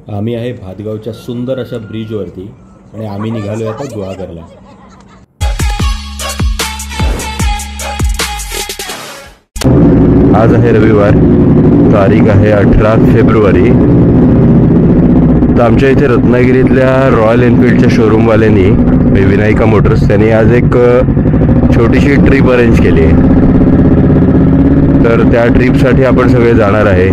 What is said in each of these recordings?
आम्ही आहे भातगावच्या सुंदर अशा ब्रिजवरती आणि आम्ही निघालोय आता गुहागरला. आज आहे रविवार, तारीख आहे 18 फेब्रुवारी. तर आमच्या इथे रत्नागिरीतल्या रॉयल एनफिल्डच्या शोरूमवाल्यांनी विनायका मोटर्स त्यांनी आज एक छोटीशी ट्रिप अरेंज केली आहे. तर त्या ट्रिपसाठी आपण सगळे जाणार आहे.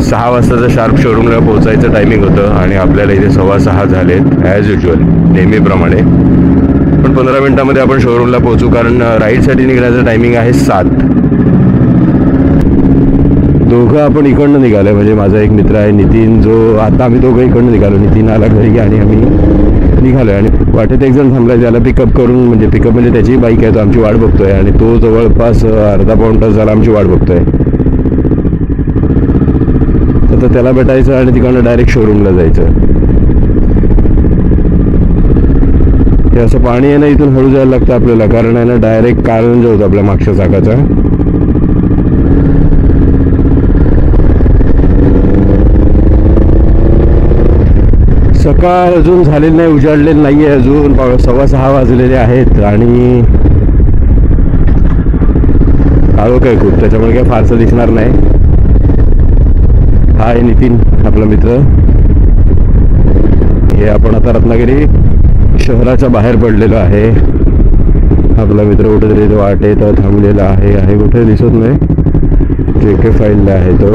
6 वाजताचं शार्प शोरूमला पोहोचायचं टायमिंग होतं आणि आपल्याला इथे 6:15 झालेत ॲज युजल नेहमीप्रमाणे. पण 15 मिनिटामध्ये आपण शोरूमला पोहोचू, कारण राईडसाठी निघण्याचं टायमिंग आहे 7. दोघं आपण इकडनं निघालो आहे. म्हणजे माझा एक मित्र आहे नितीन, जो आता आम्ही दोघं इकडनं निघालो. नितीन आला घरी आणि आम्ही निघालो आहे. आणि वाटेत एक जण थांबला, त्याला पिकअप करून, म्हणजे पिकअप म्हणजे त्याची बाईक आहे, तो आमची वाट बघतोय. आणि तो जवळपास अर्धा-पाऊण तास झाला आमची वाट बघतोय. तर त्याला भेटायचं आणि तिकडनं डायरेक्ट शोरूमला जायचं. हे असं पाणी आहे ना, इथून हळू जायला लागतं आपल्याला, कारण आहे ना डायरेक्ट कारंजा होतं आपल्या मागच्या चाकाचा. सकाळ अजून झालेली नाही, उजाडलेली नाही आहे अजून. 6:15 वाजलेले आहेत आणि काळोख आहे खूप, त्याच्यामुळे काय फारसं दिसणार नाही. हा आहे नितीन आपला मित्र. हे आपण आता रत्नागिरी शहराच्या बाहेर पडलेलो आहे. आपला मित्र कुठेतरी वाटेत थांबलेला आहे कुठे दिसत नाही. JK फाईलला आहे तो,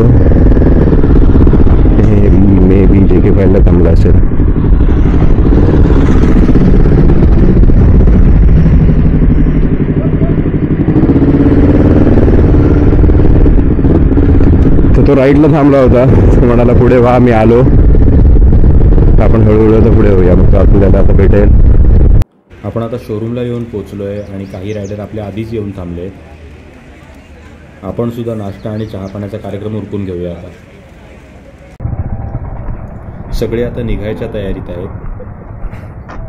मे बी JK फाईलला थांबला असेल. तर तो राईडला थांबला होता. तो म्हणाला पुढे व्हा, मी आलो. आपण हळूहळू तर पुढे होऊया, मग तो आपल्याला आता भेटेल. आपण आता शोरूमला येऊन पोचलोय आणि काही रायडर आपल्या आधीच येऊन थांबले. आपण सुद्धा नाश्ता आणि चहा पाण्याचा कार्यक्रम उरकून घेऊया. आता सगळे आता निघायच्या तयारीत आहेत.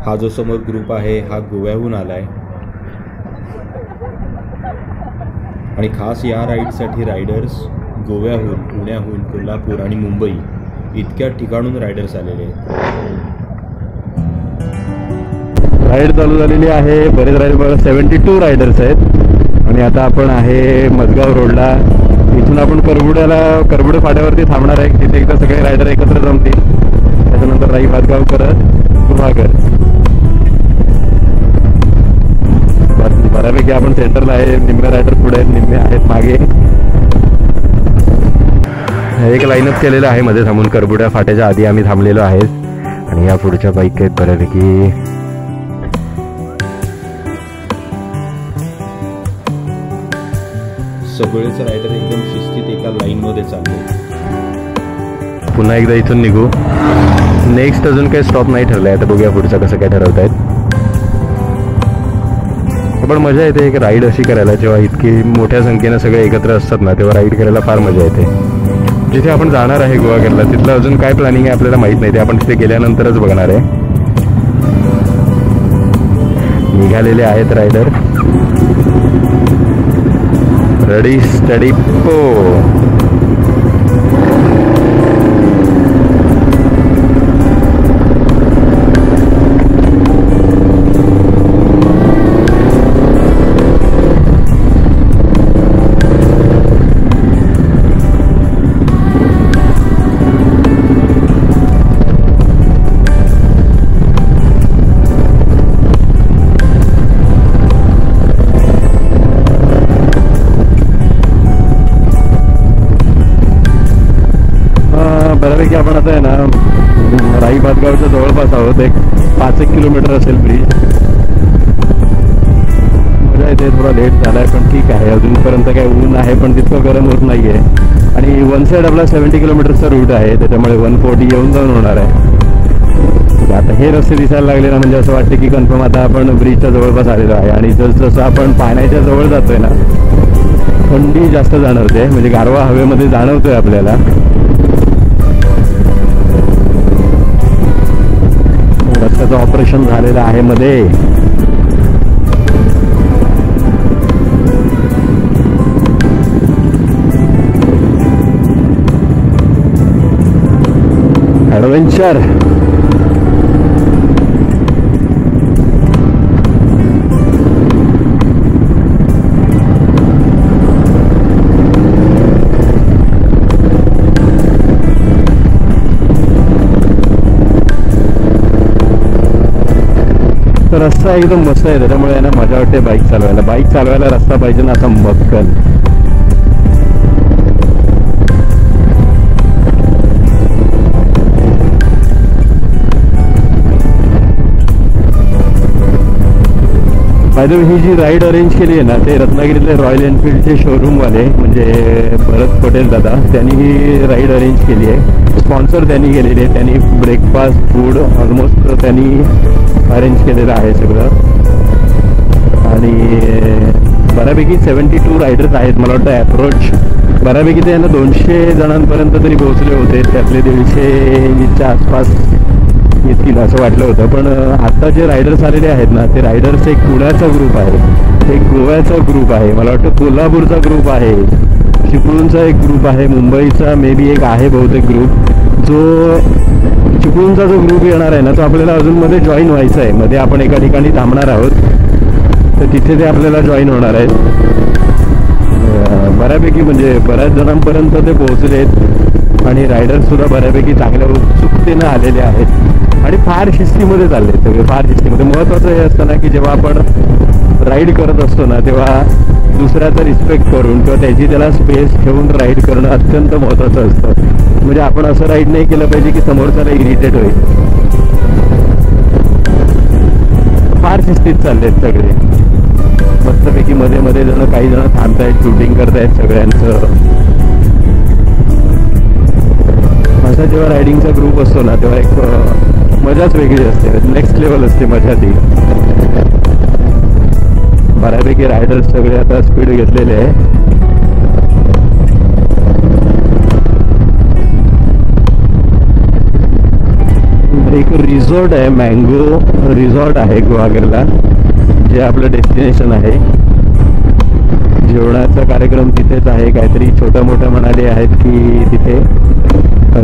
हा जो समोर ग्रुप आहे हा गोव्याहून आलाय आणि खास या राईडसाठी रायडर्स गोव्याहून, पुण्याहून, कोल्हापूर आणि मुंबई इतक्या ठिकाणून रायडर्स आलेले आहेत. राईड चालू झालेली आहे. बरेच राईड, बघा 72 रायडर्स आहेत. आणि आता आपण आहे मजगाव रोडला. इथून आपण करबुडे फाट्यावरती थांबणार आहे. तिथे एकदा सगळे रायडर एकत्र जमतील. त्याच्यानंतर राई भातगाव करत गुहागर. बऱ्यापैकी आपण सेंटरला आहे. निम्मे रायडर पुढे आहेत, निम्मे आहेत मागे. एक लाईनअप केलेलं आहे मध्ये थांबून. करबुड्या फाट्याच्या आधी आम्ही थांबलेलो आहे. आणि या पुढच्या बाईक आहेत बऱ्यापैकी. सगळेच रायडर एकदम शिस्तीत एका लाईनमध्ये चालले. पुन्हा एकदा इथून निघू. नेक्स्ट अजून काही स्टॉप नाही ठरलाय. आता बघूया पुढचं कसं काय ठरवतायत. पण मजा येते एक राईड अशी करायला. जेव्हा इतकी मोठ्या संख्येनं सगळे एकत्र असतात ना, तेव्हा राईड करायला फार मजा येते. जिथे आपण जाणार आहे गोवागरला, तिथलं अजून काय प्लॅनिंग आहे आपल्याला माहीत नाही. ते आपण तिथे गेल्यानंतरच बघणार आहे. निघालेले आहेत रायडर. रेडी स्टडी पो. बऱ्यापैकी आपण आता आहे ना राई भातगावच्या जवळपास आहोत. एक 5-1 किलोमीटर असेल ब्रिज. मजा येते. थोडा लेट झालाय पण ठीक आहे. अजूनपर्यंत काय ऊन आहे पण तितकं गरम होत नाही आहे. आणि वन साईड आपला 70 किलोमीटरचा रूट आहे, त्याच्यामुळे 140 येऊन जाऊन होणार आहे. आता हे रस्ते दिसायला लागले ना, म्हणजे असं वाटतं की कन्फर्म आता आपण ब्रिजच्या जवळपास आलेलो आहे. आणि जसं आपण पाण्याच्या जवळ जातोय ना, थंडी जास्त जाणवते. म्हणजे गारवा हवेमध्ये जाणवतोय आपल्याला. रस्त्याचं ऑपरेशन झालेलं आहे मध्ये. ॲडव्हेंचर. रस्ता एकदम मस्त आहे, त्याच्यामुळे ना मजा वाटते बाईक चालवायला. बाईक चालवायला रस्ता पाहिजे ना असा मक्कल. बाय द वे ही जी राईड अरेंज केली आहे ना ते रत्नागिरीतले रॉयल एनफिल्डचे शोरूमवाले म्हणजे भरत पटेल दादा त्यांनी ही राईड अरेंज केली आहे. स्पॉन्सर त्यांनी केलेली आहे. त्यांनी ब्रेकफास्ट फूड ऑलमोस्ट त्यांनी अरेंज केलेलं आहे सगळं. आणि बऱ्यापैकी 72 रायडर्स आहेत. मला वाटतं ॲप्रोच बऱ्यापैकी ते यांना 200 जणांपर्यंत तरी पोहोचले होते. त्यातले 150च्या आसपास येतील असं वाटलं होतं. पण आता जे रायडर्स आलेले आहेत ना ते रायडर्स एक पुण्याचा ग्रुप आहे, एक गोव्याचा ग्रुप आहे, मला वाटतं कोल्हापूरचा ग्रुप आहे, चिपळूणचा एक ग्रुप आहे, मुंबईचा मे बी एक आहे बहुतेक ग्रुप. जो चिपळूणचा जो ग्रुप येणार आहे ना तो आपल्याला अजून मध्ये जॉईन व्हायचा आहे. मध्ये आपण एका ठिकाणी थांबणार आहोत तर तिथे ते आपल्याला जॉईन होणार आहेत. बऱ्यापैकी म्हणजे बऱ्याच जणांपर्यंत ते पोहोचलेत आणि रायडर्ससुद्धा बऱ्यापैकी चांगल्या उत्सुकतेनं आलेले आहेत आणि फार शिस्तीमध्ये चालले सगळे, फार शिस्तीमध्ये. महत्त्वाचं हे असतं ना की जेव्हा आपण राईड करत असतो ना तेव्हा दुसऱ्याचा रिस्पेक्ट करून किंवा त्याची त्याला स्पेस ठेवून राईड करणं अत्यंत महत्त्वाचं असतं. म्हणजे आपण असं राईड नाही केलं पाहिजे की समोरच्याला इरिटेट होईल. फार शिस्तीत चाललेत सगळे मस्तपैकी. मध्ये मध्ये जण काही जण थांबतायत, शूटिंग करतायत सगळ्यांचं. असा जेव्हा रायडिंगचा ग्रुप असतो ना तेव्हा एक मजाच वेगळी असते, नेक्स्ट लेवल असते मजा ती. बऱ्यापैकी रायडर्स सगळे आता स्पीड घेतलेले आहे. एक रिसॉर्ट आहे, मँगो रिसॉर्ट आहे गुहागरला, जे आपलं डेस्टिनेशन आहे. जेवणाचा कार्यक्रम तिथेच आहे. काहीतरी छोटं मोठं म्हणाले आहेत की तिथे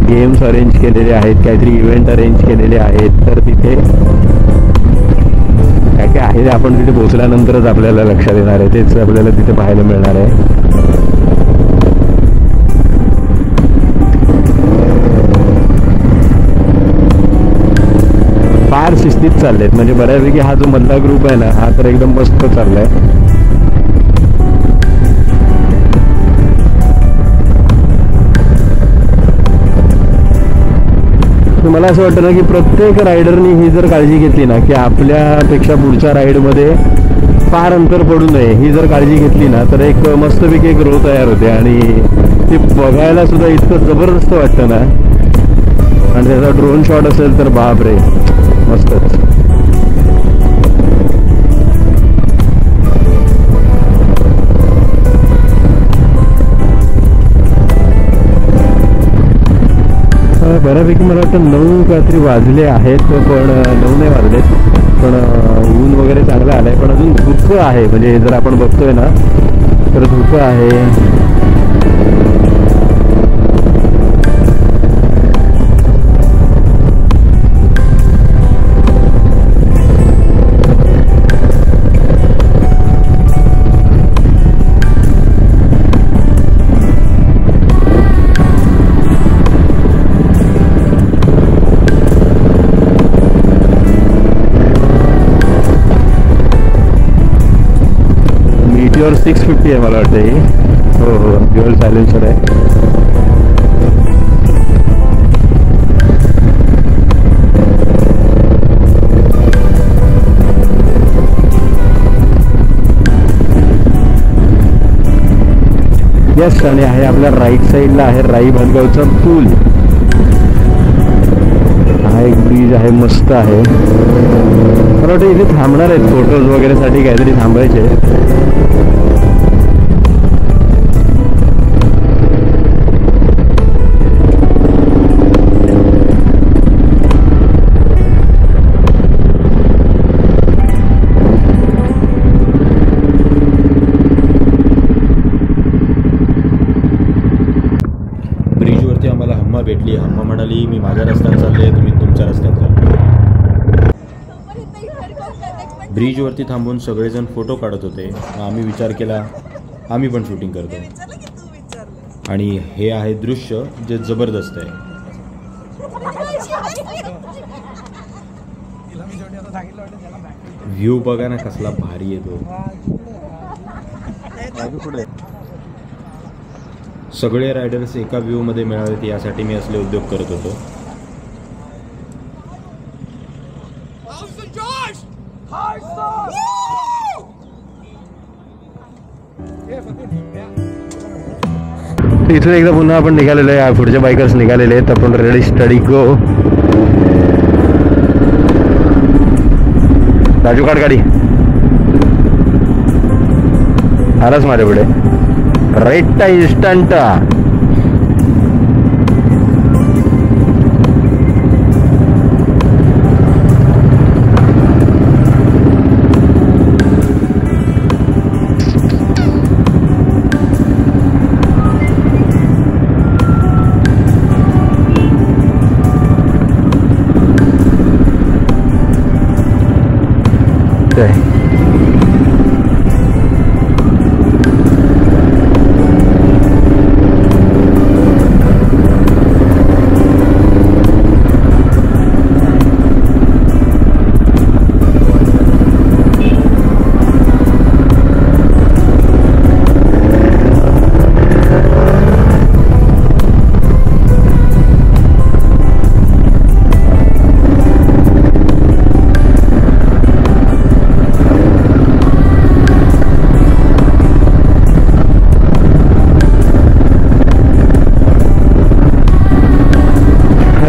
गेम्स अरेंज केलेले आहेत, काहीतरी इव्हेंट अरेंज केलेले आहेत. तर तिथे काय काय आहे ते आपण तिथे पोहोचल्यानंतरच आपल्याला लक्षात येणार आहे, तेच आपल्याला तिथे पाहायला मिळणार आहे. फार शिस्तीत चाललेत म्हणजे बऱ्यापैकी हा जो मधला ग्रुप आहे ना हा तर एकदम मस्त चाललाय. मला असं वाटतं ना की प्रत्येक रायडरनी ही जर काळजी घेतली ना की आपल्यापेक्षा पुढच्या राईडमध्ये फार अंतर पडू नये, ही जर काळजी घेतली ना तर एक मस्तपैकी एक रो तयार होते आणि ते बघायला सुद्धा इतकं जबरदस्त वाटतं ना. आणि त्याचा ड्रोन शॉट असेल तर बापरे मस्तच. बऱ्यापैकी मला वाटतं 9 काहीतरी वाजले आहेत, पण 9 नाही वाजलेत. पण ऊन वगैरे चांगलं आलंय, पण अजून धुकं आहे. म्हणजे जर आपण बघतोय ना तर धुकं आहे. Meteor 650 आहे मला वाटतं ही. हो हो ड्युअल सायलेन्सर आहे. यस. आणि आहे आपल्या राईट साईडला आहे राई भातगावचा पूल. हा एक ब्रिज आहे, मस्त आहे. मला वाटतं इथे थांबणार आहेत फोटोज वगैरे साठी, काहीतरी थांबायचे. ब्रिजवरती आम्हाला हम्मा भेटली. हम्मा म्हणाली मी माझ्या रस्त्याने चालले, ब्रिजवरती थांबून सगळेजण फोटो काढत होते. आम्ही विचार केला आम्ही पण शूटिंग करतो. आणि हे आहे दृश्य जे जबरदस्त आहे. व्ह्यू बघा ना कसला भारी येतो. सगळे रायडर्स एका व्ह्यू मध्ये मिळावेत यासाठी मी असले उद्योग करत होतो. इथून एकदा पुन्हा आपण निघालेलो आहे. पुढचे बायकर्स निघालेले आहेत. आपण रेडी स्टडी गो. राजू काढ गाडी. आलाच माझ्या पुढे. Right instant.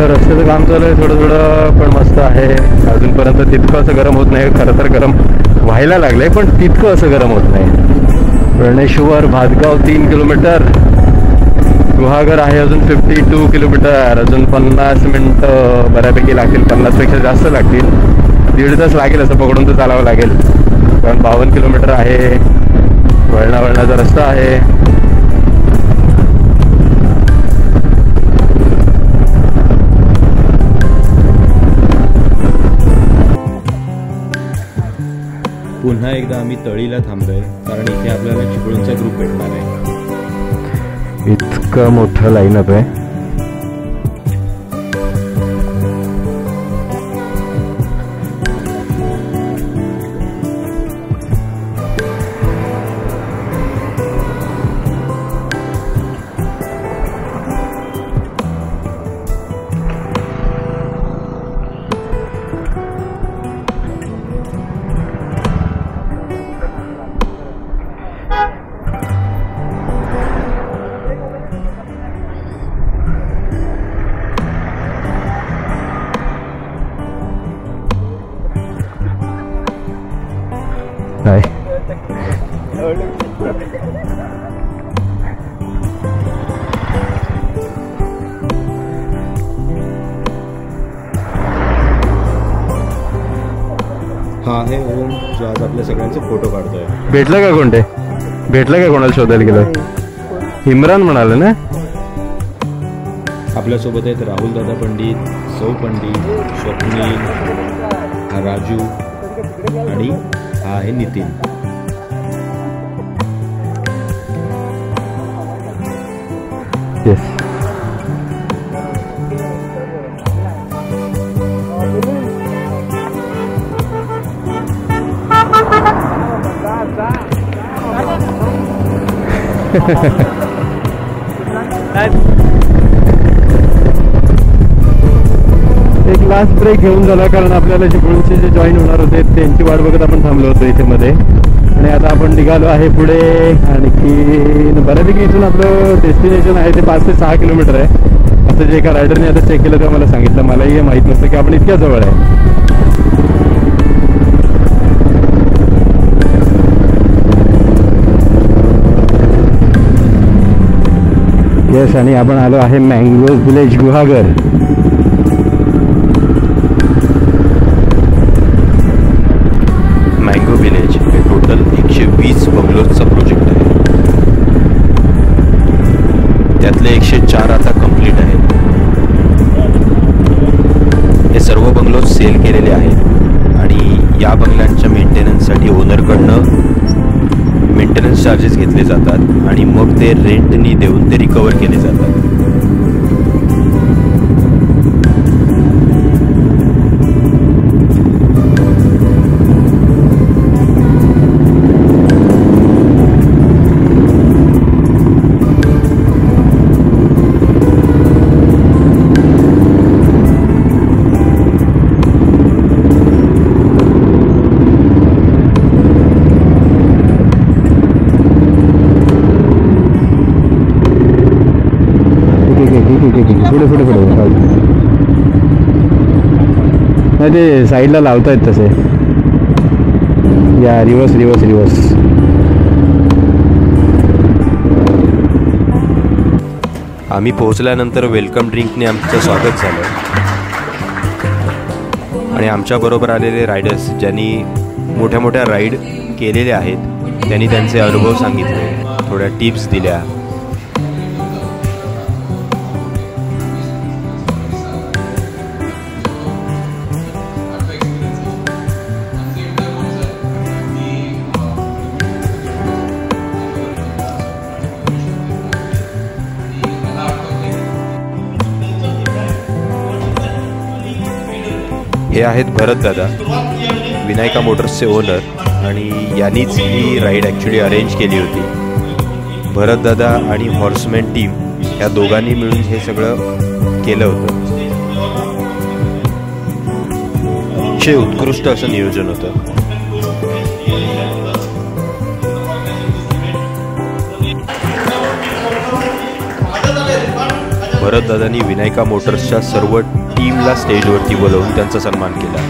रस्त्याचं काम चालू आहे थोडं थोडं, पण मस्त आहे. अजूनपर्यंत तितकं असं गरम होत नाही. खरं तर गरम व्हायला लागलंय पण तितकं असं गरम होत नाही. रणेश्वर भातगाव 3 किलोमीटर. गुहागर आहे अजून 52 किलोमीटर. अजून 50 मिनटं बऱ्यापैकी लागतील. 50पेक्षा जास्त लागतील. 1.5 तास लागेल असं पकडून तर चालावं लागेल. कारण 52 किलोमीटर आहे. वळणाचा रस्ता आहे. पुन्हा एकदा आम्ही तळीला थांबलोय कारण इथे आपल्याला चिपळूणचा ग्रुप भेटणार आहे. इतकं मोठं लाईनअप आहे. नाही हा आहे ओम जो आज आपल्या सगळ्यांचे फोटो काढतोय. भेटलं का कोणते? भेटलं का कोणाला शोधायला गेलं? इम्रान म्हणाले ना. आपल्यासोबत आहेत राहुल दादा पंडित, सौ पंडित, स्वप्नील, हा राजू आणि हा आहे नितीन. येस एक लास्ट ब्रेक घेऊन झाला कारण आपल्याला चिपळूणचे जे जॉईन होणार होते त्यांची वाट बघत आपण थांबलो होतो इथे मध्ये. आणि आता आपण निघालो आहे पुढे. आणखी बऱ्यापैकी इथून आपलं डेस्टिनेशन आहे ते 5 ते 6 किलोमीटर आहे असं जे एका रायडरने आता चेक केलं तेव्हा मला सांगितलं. मलाही हे माहीत नसतं की आपण इतक्या जवळ आहे. येस आणि आपण आलो आहे mango village Guhagar. Mango village हे टोटल 120 बंगलोजचा प्रोजेक्ट आहे. त्यातले 104 आता कंप्लीट आहेत. हे सर्व बंगलोज सेल केलेले आहेत आणि या बंगल्यांच्या मेंटेनन्स मेंटेनन्स चार्जेस घेतले जातात आणि मग ते रेंटनी देऊन ते रिकवर केले जातात. नाही ते साईडला लावतायत तसे. या रिवर्स रिवर्स रिवर्स. आम्ही पोहोचल्यानंतर वेलकम ड्रिंकने आमचं स्वागत झालं आणि आमच्याबरोबर आलेले रायडर्स ज्यांनी मोठ्या मोठ्या राईड केलेल्या आहेत त्यांनी त्यांचे अनुभव सांगितले, थोड्या टिप्स दिल्या. हे आहेत भरत दादा, विनायका मोटर्सचे ओनर, आणि यांनीच ही राईड ॲक्च्युली अरेंज केली होती. भरत दादा आणि हॉर्समॅन टीम या दोघांनी मिळून हे सगळं केलं होतं. अतिशय उत्कृष्ट असं नियोजन होतं. भरत दादांनी विनायका मोटर्सच्या सर्व टीमला स्टेजवरती बोलवून त्यांचा सन्मान केला.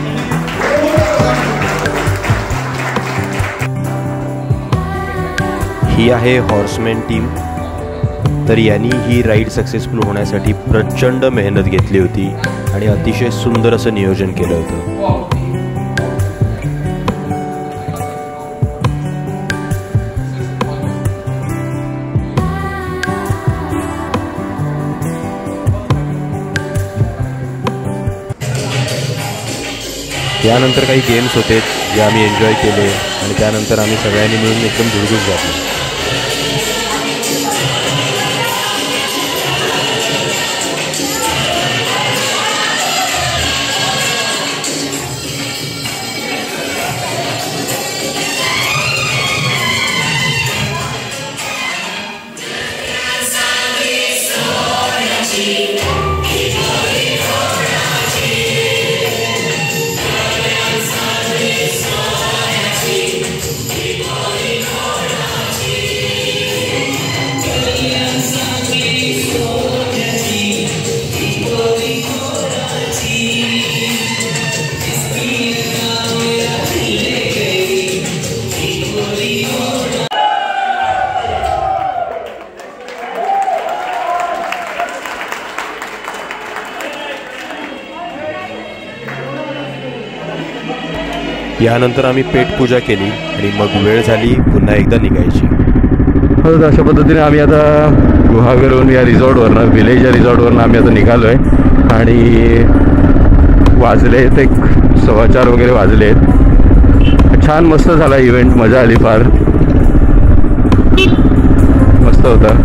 ही आहे हॉर्समॅन टीम. तर यांनी ही राईड सक्सेसफुल होण्यासाठी प्रचंड मेहनत घेतली होती आणि अतिशय सुंदर असं नियोजन केलं होतं. त्यानंतर काही गेम्स होते जे आम्ही एन्जॉय केले आणि त्यानंतर आम्ही सगळ्यांनी मिळून एकदम धुळगुस झालो. यानंतर आम्ही पेटपूजा केली आणि मग वेळ झाली पुन्हा एकदा निघायची. हो, अशा पद्धतीने आम्ही आता गुहागरहून या रिसॉर्टवरनं, विलेज या रिसॉर्टवरनं आम्ही आता निघालो आहे आणि वाजले ते 4:15 वगैरे वाजले. छान मस्त झाला इव्हेंट, मजा आली, फार मस्त होता.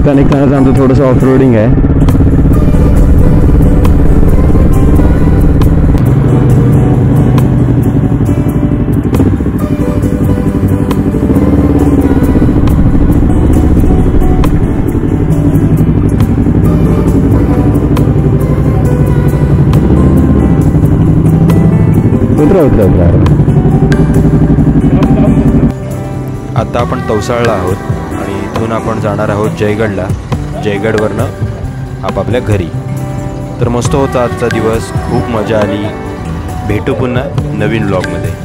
निघताना आमचं थोडंसं ऑफ रोडिंग आहे. उतरा. आता आपण तवसाळला आहोत आणि इथून आपण जाणार आहोत जयगडला. जयगडवरनं आपापल्या घरी. तर मस्त होता आजचा दिवस, खूप मजा आली. भेटू पुन्हा नवीन व्लॉगमध्ये.